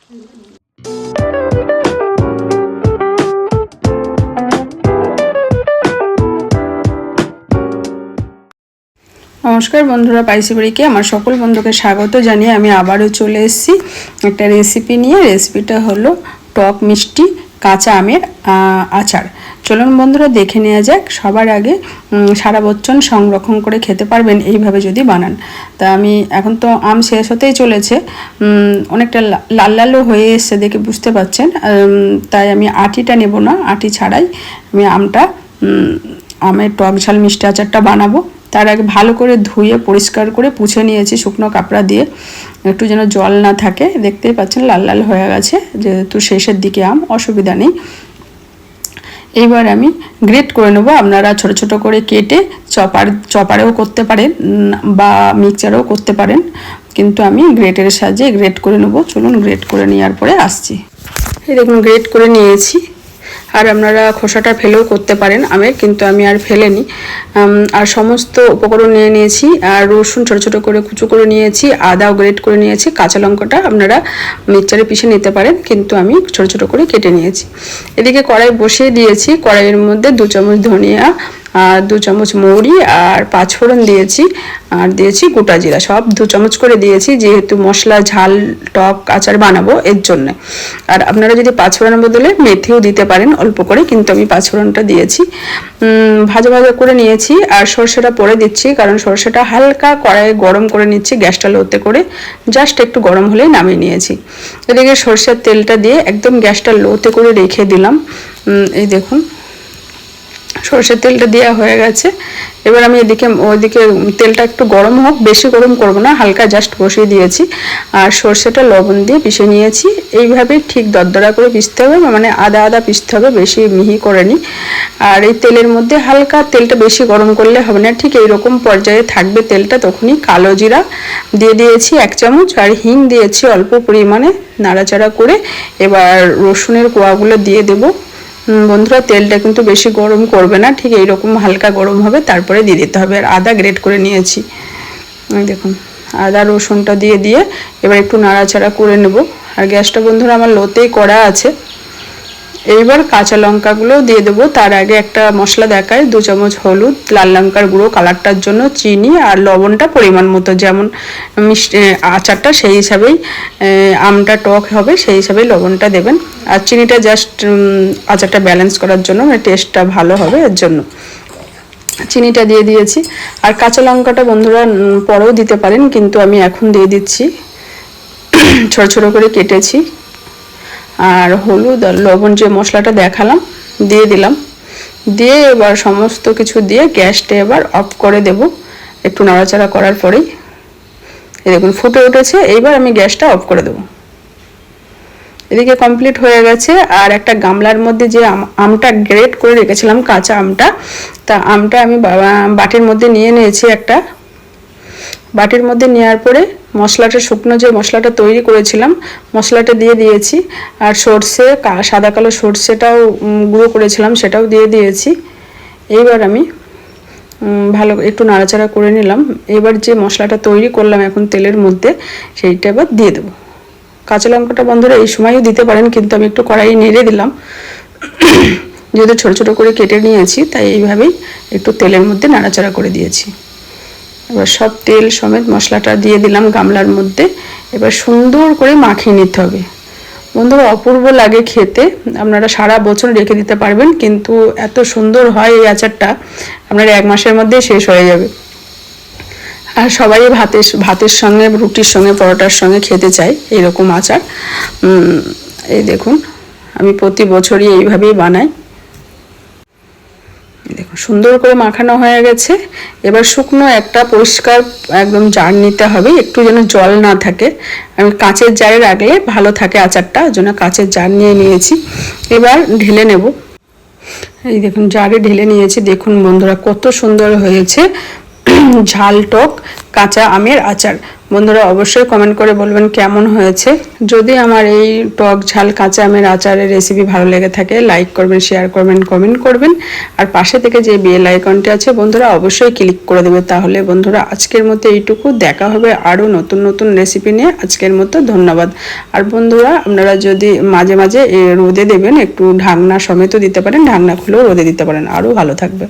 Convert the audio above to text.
নমস্কার বন্ধুরা, পাইসি বাড়িকে আমার সকল বন্ধুকে স্বাগত জানিয়ে আমি আবারও চলে এসেছি একটা রেসিপি নিয়ে। রেসিপিটা হলো টক মিষ্টি কাঁচা আমের আচার। চলুন বন্ধুরা দেখে নেওয়া যাক। সবার আগে সারা বছর সংরক্ষণ করে খেতে পারবেন এইভাবে যদি বানান। তা আমি এখন তো আম শেষ হতেই চলেছে, অনেকটা লাল লালও হয়ে এসছে দেখে বুঝতে পারছেন। তাই আমি আটিটা নেব না, আটি ছাড়াই আমি আমের টক ঝাল মিষ্টি আচারটা বানাবো। তার আগে ভালো করে ধুয়ে পরিষ্কার করে পুছে নিয়েছি শুকনো কাপড়া দিয়ে, একটু যেন জল না থাকে। দেখতেই পাচ্ছেন লাল লাল হয়ে গেছে, যেহেতু শেষের দিকে আম, অসুবিধা নেই। এইবার আমি গ্রেট করে নেবো। আপনারা ছোট ছোট করে কেটে চপারেও করতে পারেন বা মিক্সচারেও করতে পারেন, কিন্তু আমি গ্রেটের সাহায্যে গ্রেট করে নেবো। চলুন গ্রেট করে নেওয়ার পরে আসছি। এই দেখুন গ্রেট করে নিয়েছি। আর আপনারা খোসাটা ফেলেও করতে পারেন আমের, কিন্তু আমি আর ফেলেনি। আর সমস্ত উপকরণ নিয়ে নিয়েছি। আর রসুন ছোটো ছোটো করে কুচো করে নিয়েছি, আদাও গ্রেট করে নিয়েছি, কাঁচা লঙ্কাটা আপনারা মিক্সচারে পিষে নিতে পারেন, কিন্তু আমি ছোটো ছোটো করে কেটে নিয়েছি। এদিকে কড়াই বসিয়ে দিয়েছি। কড়াইয়ের মধ্যে 2 চামচ ধনিয়া আর 2 চামচ মৌরি আর 5 ফোড়ন দিয়েছি, আর দিয়েছি গোটা জিরা, সব 2 চামচ করে দিয়েছি, যেহেতু মশলা ঝাল টক আচার বানাবো এর জন্য। আর আপনারা যদি 5 ফোড়নের বদলে মেথিও দিতে পারেন অল্প করে, কিন্তু আমি 5 ফোড়নটা দিয়েছি। ভাজা ভাজা করে নিয়েছি। আর সরষেটা পরে দিচ্ছি, কারণ সরষেটা হালকা কড়াইয়ে গরম করে নিচ্ছি গ্যাসটা লোতে করে, জাস্ট একটু গরম হলেই নামিয়ে নিয়েছি। এদিকে সরষের তেলটা দিয়ে একদম গ্যাসটা লোতে করে রেখে দিলাম। এই দেখুন সরষের তেলটা দেওয়া হয়ে গেছে। এবার আমি ওইদিকে তেলটা একটু গরম হোক, বেশি গরম করব না, হালকা জাস্ট বসিয়ে দিয়েছি। আর সরষেটা লবণ দিয়ে পিষে নিয়েছি। এইভাবে ঠিক দরদরা করে পিষতে হবে, মানে আদা আদা পিষতে হবে, বেশি মিহি করে নি। আর এই তেলের মধ্যে হালকা, তেলটা বেশি গরম করলে হবে না, ঠিক এইরকম পর্যায়ে থাকবে তেলটা, তখনই কালো জিরা দিয়ে দিয়েছি 1 চামচ, আর হিং দিয়েছি অল্প পরিমাণে, নাড়াচাড়া করে এবার রসুনের কোয়াগুলো দিয়ে দেবো। বন্ধুরা তেলটা কিন্তু বেশি গরম করবে না, ঠিক এইরকম হালকা গরম হবে, তারপরে দিয়ে দিতে হবে। আর আদা গ্রেট করে নিয়েছি, দেখুন আদা রসুনটা দিয়ে এবার একটু নাড়াচাড়া করে নেব। আর গ্যাসটা বন্ধুরা আমার লোতেই করা আছে। এইবার কাঁচা লঙ্কাগুলো দিয়ে দেবো। তার আগে একটা মশলা দেখায়, 2 চামচ হলুদ, লাল লঙ্কার গুঁড়ো কালারটার জন্য, চিনি আর লবণটা পরিমাণ মতো, যেমন মিষ্টি আচারটা সেই হিসাবেই, আমটা টক হবে সেই হিসাবেই লবণটা দেবেন। আর চিনিটা জাস্ট আচারটা ব্যালেন্স করার জন্য, মানে টেস্টটা ভালো হবে এর জন্য চিনিটা দিয়ে দিয়েছি। আর কাঁচা লঙ্কাটা বন্ধুরা পরেও দিতে পারেন, কিন্তু আমি এখন দিয়ে দিচ্ছি, ছোট ছোট করে কেটেছি। আর হলুদ আর লবণ যে মশলাটা দেখালাম দিয়ে দিলাম। দিয়ে এবার সমস্ত কিছু দিয়ে গ্যাসটা এবার অফ করে দেব একটু নাড়াচাড়া করার পরেই। এই দেখুন ফুটে উঠেছে। এইবার আমি গ্যাসটা অফ করে দেব। এদিকে কমপ্লিট হয়ে গেছে। আর একটা গামলার মধ্যে যে আমটা গ্রেট করে রেখেছিলাম, কাঁচা আমটা, তা আমটা আমি বাটির মধ্যে নিয়ে নিয়েছি। একটা বাটির মধ্যে নেওয়ার পরে মশলাটা, শুকনো যে মশলাটা তৈরি করেছিলাম মশলাটা দিয়ে দিয়েছি। আর সর্ষে, সাদা কালো সর্ষেটাও গুঁড়ো করেছিলাম, সেটাও দিয়ে দিয়েছি। এইবার আমি ভালো একটু নাড়াচাড়া করে নিলাম। এবার যে মশলাটা তৈরি করলাম এখন তেলের মধ্যে, সেইটা এবার দিয়ে দেবো। কাঁচা লঙ্কাটা বন্ধুরা এই সময়ও দিতে পারেন, কিন্তু আমি একটু কড়াই নেড়ে দিলাম, যেহেতু ছোটো ছোটো করে কেটে নিয়েছি, তাই এইভাবেই একটু তেলের মধ্যে নাড়াচাড়া করে দিয়েছি। এবার সব তেল সমেত মশলাটা দিয়ে দিলাম গামলার মধ্যে। এবার সুন্দর করে মাখিয়ে নিতে হবে। বন্ধুরা অপূর্ব লাগে খেতে, আপনারা সারা বছর রেখে দিতে পারবেন, কিন্তু এত সুন্দর হয় এই আচারটা, আপনার 1 মাসের মধ্যেই শেষ হয়ে যাবে। আর সবাই ভাতের সঙ্গে, রুটির সঙ্গে, পরোটার সঙ্গে খেতে চায় এরকম আচার। এই দেখুন আমি প্রতি বছরই এইভাবেই বানাই। দেখুন সুন্দর করে মাখানো হয়ে গেছে। এবার শুকনো একটা পরিষ্কার একদম জার নিতে হবে, একটু যেন জল না থাকে। আমি কাঁচের জারে রাখলে ভালো থাকে আচারটা, ওই জন্য কাঁচের জার নিয়ে নিয়েছি। এবার ঢেলে নেব। এই দেখুন জারে ঢেলে নিয়েছি। দেখুন বন্ধুরা কত সুন্দর হয়েছে ঝাল টক কাঁচা আমের আচার। বন্ধুরা অবশ্যই কমেন্ট করে বলবেন কেমন হয়েছে। যদি আমার এই টক ঝাল কাঁচা আমের আচারের রেসিপি ভালো লেগে থাকে লাইক করবেন, শেয়ার করবেন, কমেন্ট করবেন। আর পাশে থেকে যে বেল আইকনটি আছে বন্ধুরা অবশ্যই ক্লিক করে দেবে। তাহলে বন্ধুরা আজকের মতো এইটুকু, দেখা হবে আরও নতুন নতুন রেসিপি নিয়ে। আজকের মতো ধন্যবাদ। আর বন্ধুরা আপনারা যদি মাঝে মাঝে রোদে দেবেন, একটু ঢাকনা সমেতও দিতে পারেন, ঢাকনা খুলেও রোদে দিতে পারেন, আরও ভালো থাকবে।